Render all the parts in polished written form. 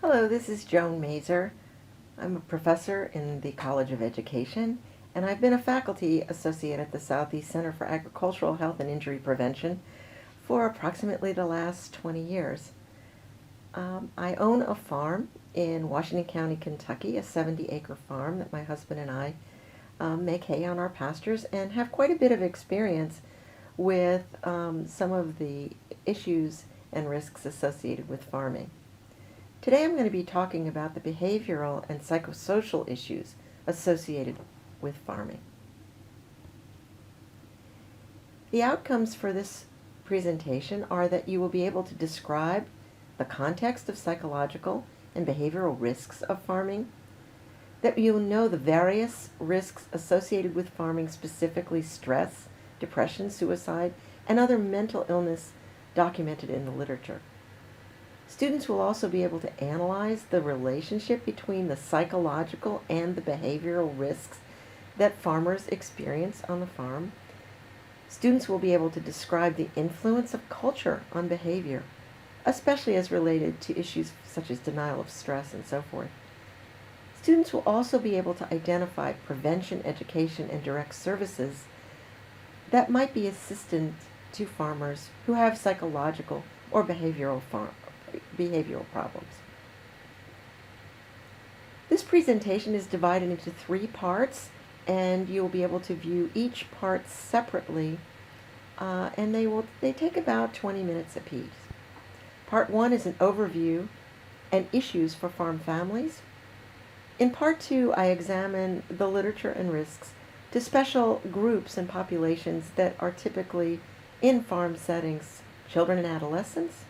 Hello, this is Joan Mazur. I'm a professor in the College of Education, and I've been a faculty associate at the Southeast Center for Agricultural Health and Injury Prevention for approximately the last 20 years. I own a farm in Washington County, Kentucky, a 70-acre farm that my husband and I make hay on our pastures, and have quite a bit of experience with some of the issues and risks associated with farming. Today I'm going to be talking about the behavioral and psychosocial issues associated with farming. The outcomes for this presentation are that you will be able to describe the context of psychological and behavioral risks of farming, that you will know the various risks associated with farming, specifically stress, depression, suicide, and other mental illness documented in the literature. Students will also be able to analyze the relationship between the psychological and the behavioral risks that farmers experience on the farm. Students will be able to describe the influence of culture on behavior, especially as related to issues such as denial of stress and so forth. Students will also be able to identify prevention, education, and direct services that might be assistant to farmers who have psychological or behavioral problems. This presentation is divided into 3 parts, and you'll be able to view each part separately, and they take about 20 minutes apiece. Part 1 is an overview and issues for farm families. In Part 2, I examine the literature and risks to special groups and populations that are typically in farm settings: children and adolescents,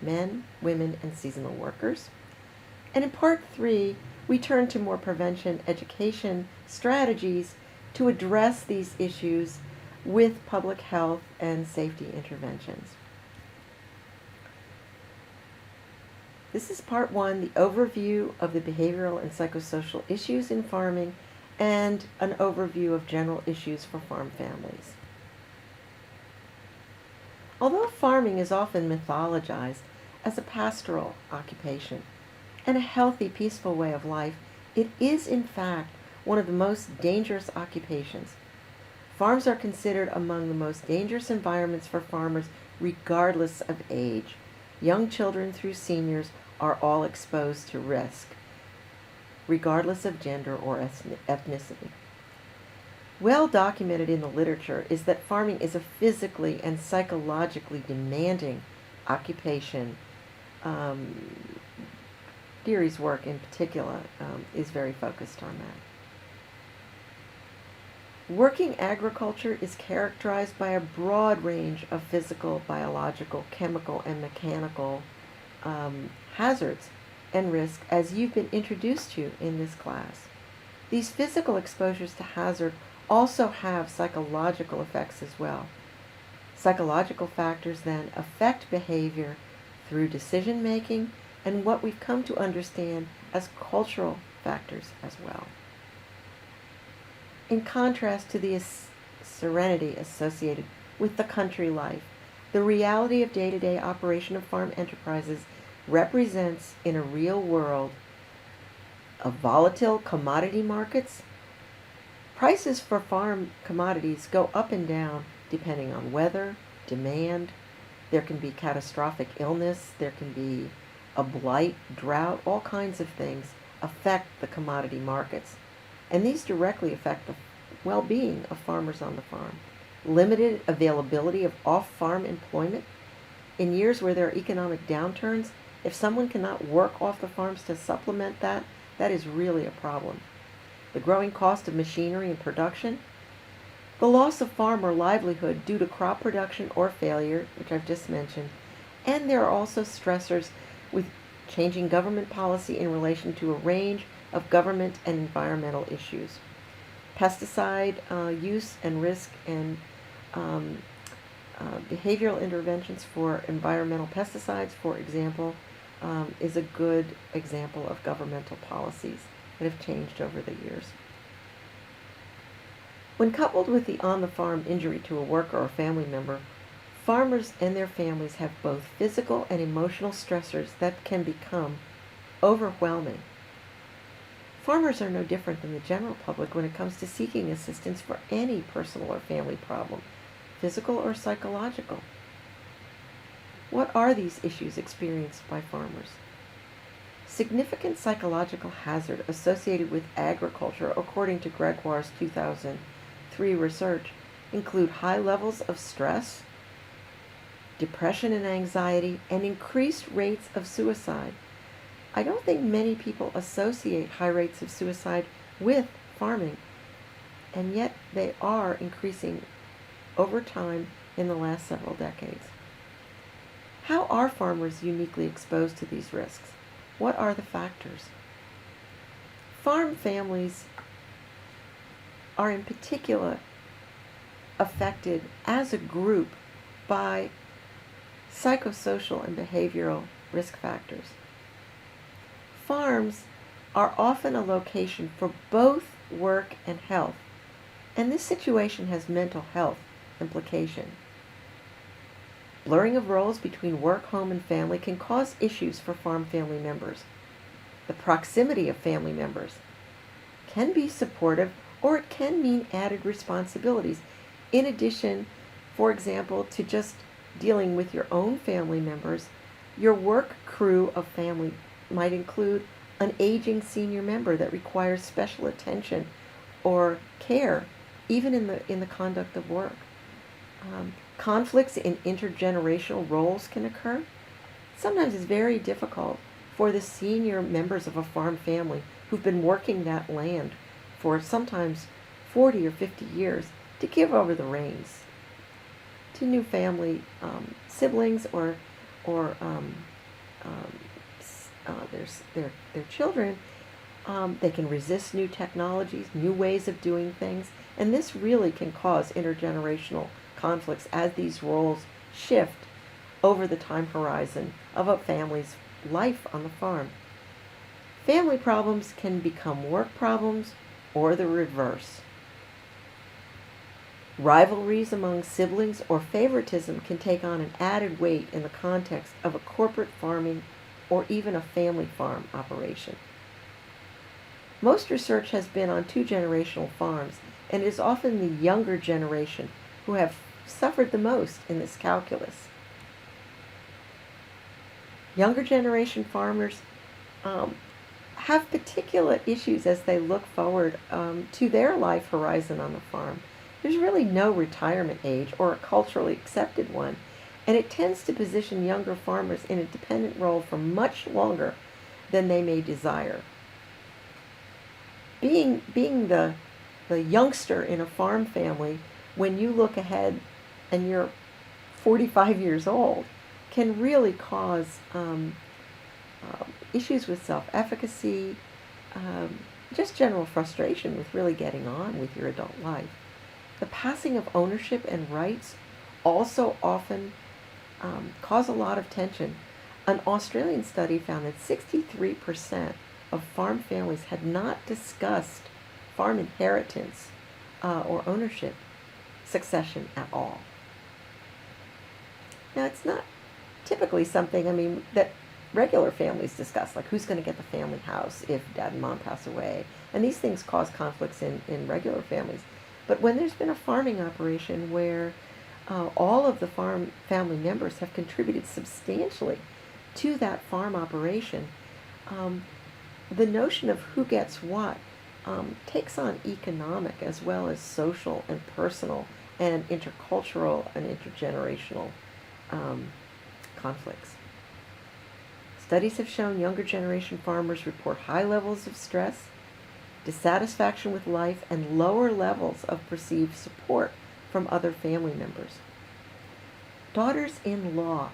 men, women, and seasonal workers. And in Part 3, we turn to more prevention education strategies to address these issues with public health and safety interventions. This is Part 1, the overview of the behavioral and psychosocial issues in farming, and an overview of general issues for farm families. Although farming is often mythologized as a pastoral occupation and a healthy, peaceful way of life, it is in fact one of the most dangerous occupations. Farms are considered among the most dangerous environments for farmers regardless of age. Young children through seniors are all exposed to risk, regardless of gender or ethnicity. Well documented in the literature is that farming is a physically and psychologically demanding occupation. Deary's work in particular is very focused on that. Working agriculture is characterized by a broad range of physical, biological, chemical, and mechanical hazards and risks, as you've been introduced to in this class. These physical exposures to hazard also have psychological effects as well. Psychological factors then affect behavior through decision making and what we've come to understand as cultural factors as well. In contrast to the serenity associated with the country life, the reality of day-to-day operation of farm enterprises represents, in a real world of volatile commodity markets, prices for farm commodities go up and down depending on weather, demand. There can be catastrophic illness, there can be a blight, drought, all kinds of things affect the commodity markets. And these directly affect the well-being of farmers on the farm. Limited availability of off-farm employment. In years where there are economic downturns, if someone cannot work off the farms to supplement that, that is really a problem. The growing cost of machinery and production. The loss of farmer livelihood due to crop production or failure, which I've just mentioned. And there are also stressors with changing government policy in relation to a range of government and environmental issues. Pesticide use and risk and behavioral interventions for environmental pesticides, for example, is a good example of governmental policies that have changed over the years. When coupled with the on-the-farm injury to a worker or family member, farmers and their families have both physical and emotional stressors that can become overwhelming. Farmers are no different than the general public when it comes to seeking assistance for any personal or family problem, physical or psychological. What are these issues experienced by farmers? Significant psychological hazard associated with agriculture, according to Gregoire's 2003 research, include high levels of stress, depression and anxiety, and increased rates of suicide. I don't think many people associate high rates of suicide with farming, and yet they are increasing over time in the last several decades. How are farmers uniquely exposed to these risks? What are the factors? Farm families are in particular affected as a group by psychosocial and behavioral risk factors. Farms are often a location for both work and health, and this situation has mental health implications. Blurring of roles between work, home, and family can cause issues for farm family members. The proximity of family members can be supportive, or it can mean added responsibilities. In addition, for example, to just dealing with your own family members, your work crew of family might include an aging senior member that requires special attention or care, even in the conduct of work. Conflicts in intergenerational roles can occur. Sometimes it's very difficult for the senior members of a farm family who've been working that land for sometimes 40 or 50 years to give over the reins to new family siblings or their children. They can resist new technologies, new ways of doing things, and this really can cause intergenerational conflicts as these roles shift over the time horizon of a family's life on the farm. Family problems can become work problems or the reverse. Rivalries among siblings or favoritism can take on an added weight in the context of a corporate farming or even a family farm operation. Most research has been on two-generational farms, and it is often the younger generation who have suffered the most in this calculus. Younger generation farmers have particular issues as they look forward to their life horizon on the farm. There's really no retirement age or a culturally accepted one, and it tends to position younger farmers in a dependent role for much longer than they may desire. Being the youngster in a farm family, when you look ahead and you're 45 years old, can really cause issues with self-efficacy, just general frustration with really getting on with your adult life. The passing of ownership and rights also often cause a lot of tension. An Australian study found that 63% of farm families had not discussed farm inheritance or ownership succession at all. Now, it's not typically something, that regular families discuss, like who's going to get the family house if dad and mom pass away. And these things cause conflicts in regular families. But when there's been a farming operation where all of the farm family members have contributed substantially to that farm operation, the notion of who gets what takes on economic as well as social and personal and intercultural and intergenerational conflicts. Studies have shown younger generation farmers report high levels of stress, dissatisfaction with life, and lower levels of perceived support from other family members. Daughters-in-law,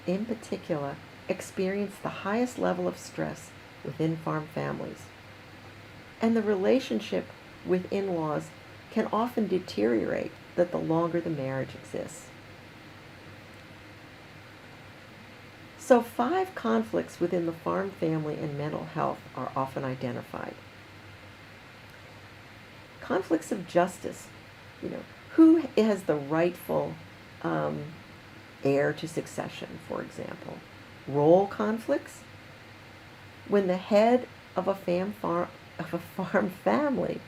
in particular, experience the highest level of stress within farm families. And the relationship with in-laws can often deteriorate the longer the marriage exists. So 5 conflicts within the farm family and mental health are often identified. Conflicts of justice, who has the rightful heir to succession, for example. Role conflicts, when the head of a farm family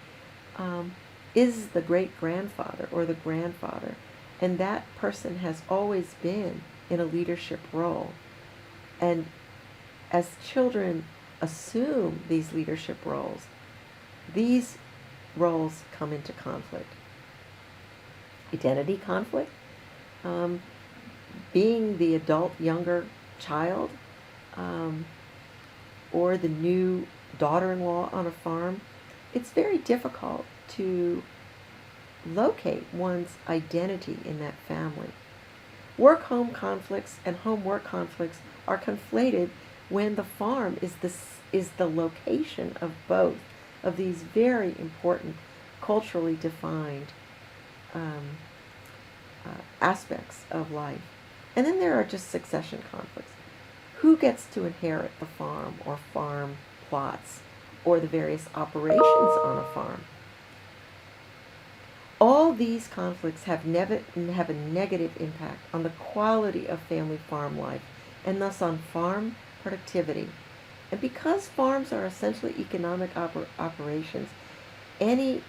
is the great grandfather or the grandfather, and that person has always been in a leadership role. And as children assume these leadership roles, these roles come into conflict. Identity conflict, being the adult younger child, or the new daughter-in-law on a farm, it's very difficult to locate one's identity in that family. Work-home conflicts and home-work conflicts are conflated when the farm is the location of both of these very important culturally defined aspects of life. And then there are just succession conflicts. Who gets to inherit the farm or farm plots or the various operations on a farm? All these conflicts have a negative impact on the quality of family farm life and thus on farm productivity. And because farms are essentially economic operations, any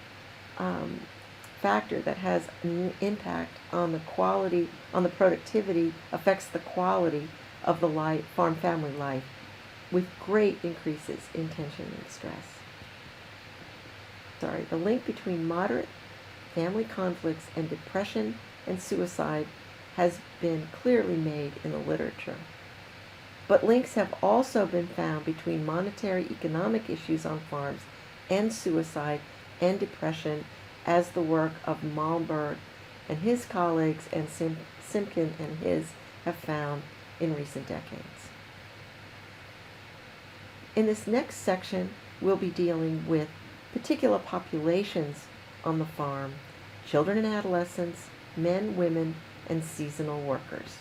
factor that has an impact on the quality, on the productivity, affects the quality of the farm family life with great increases in tension and stress. The link between moderate family conflicts and depression and suicide has been clearly made in the literature. But links have also been found between monetary economic issues on farms and suicide and depression, as the work of Malmberg and his colleagues and Simkin and his have found in recent decades. In this next section, we'll be dealing with particular populations on the farm: children and adolescents, men, women, and seasonal workers.